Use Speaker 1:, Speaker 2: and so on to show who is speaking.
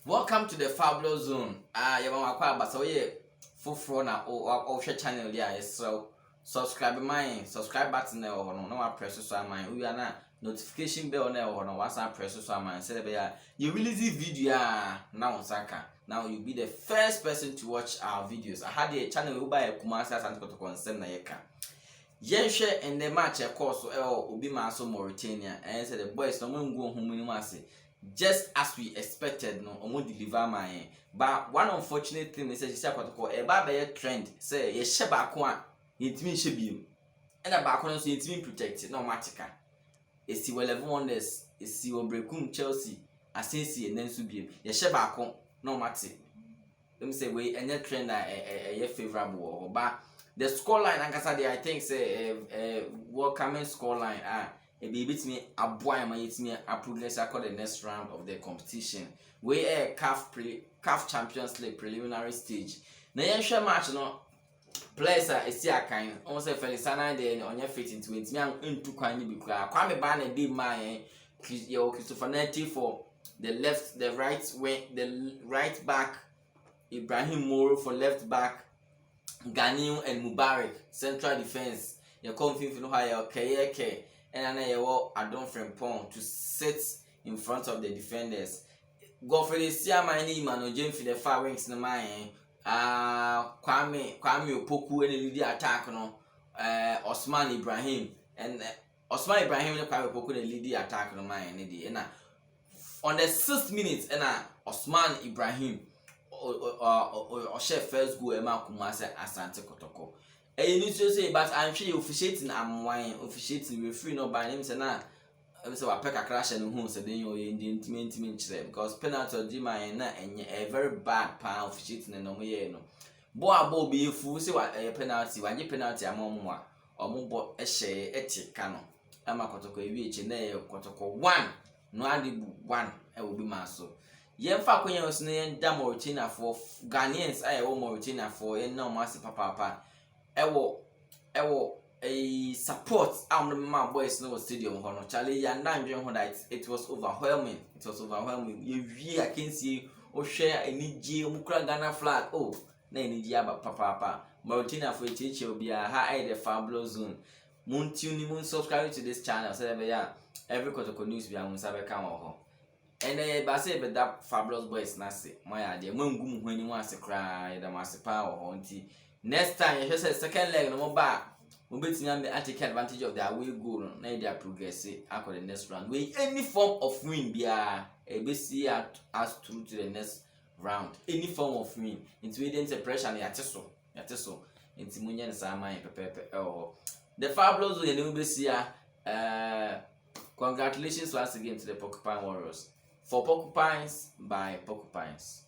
Speaker 1: Welcome to the Fabulous Zone. You want to about so yeah, full na or share channel there. So subscribe button there or no press so mine. We are na notification bell there or no WhatsApp press so mine. Say you release this video now Saka. Now you'll be the first person to watch our videos. I had a channel we buy a Kumasi and Kotoko concern na yeka. Share in the match of course Obi Maso Mauritania and said the boys no one go home in just as we expected, no, omo deliver my. But one unfortunate thing is say Kotoko e ba be trend say ye hye baako a yentimi hye biem. E na baako no so yentimi protect no matika. Esi we 11 wonders, esi obrekum Chelsea, asensi e nanso biem. Ye hye baako no mati. Let me say we any trend a favorable but the scoreline ankasa dey I think say welcoming scoreline a baby to me a boy my it's me a progress across the next round of the competition. We a CAF Champions League preliminary stage. Na yen share match no players are see a kind almost a Felicana dey on your fit into it me into kwan ni bi kra Kwame ba na dey man Christopher Neti for the right back, Ibrahim Moro for left back, Ganiu and Mubarak central defense. You come fin no higher okay. And then you Adon Frempong to sit in front of the defenders. Go for the Siamani man or Jim for the far wings no mine. Kwame Opoku and the attack no. Osman Ibrahim and Osman Ibrahim and Kwame Opoku and the attack no mine. And on the 6th minute, and Osman Ibrahim or chef first go Emma Kumasi Asante Kotoko. You need to say, but I'm sure you officiating. I'm wine officiating. We're free no by name. Say na, so I pick a crash and home. So then you in the intimate because penalty or Jima and a very bad pound officiating and no me no. Bo be fool. Say what a penalty. Why you penalty? I'm on one or more a share etic cano. I'm a Kotoko which in there Kotoko 1. Nouadhibou 1. I will be maso. Yen fa kwenye osne da Mauritania for Ghanaians. I will Mauritania for no master papa. Ewo a support the man boys no stadium hono Charlie and I'm that it was overwhelming. You I can see or share any G Mukra Ghana flag. Oh, na any Jaba papa. Mauritania for teacher will be a high the Fabulous Zone. Moon subscribe to this channel so that every Kotoko news be on Sabe Kamo. And I say but that Fabulous boys nasi. My idea when you want to cry the master power auntie. Next time, you just say second leg no more back. We bet you take advantage of their way goal. Now they are progressing after the next round. We any form of win be a BC us through to the next round. Any form of win. It's within the pressure and yateso. It's munyan sama pepe. Oh, the Fabulous will you BC. Congratulations once again to the Porcupine Warriors. For Porcupines by Porcupines.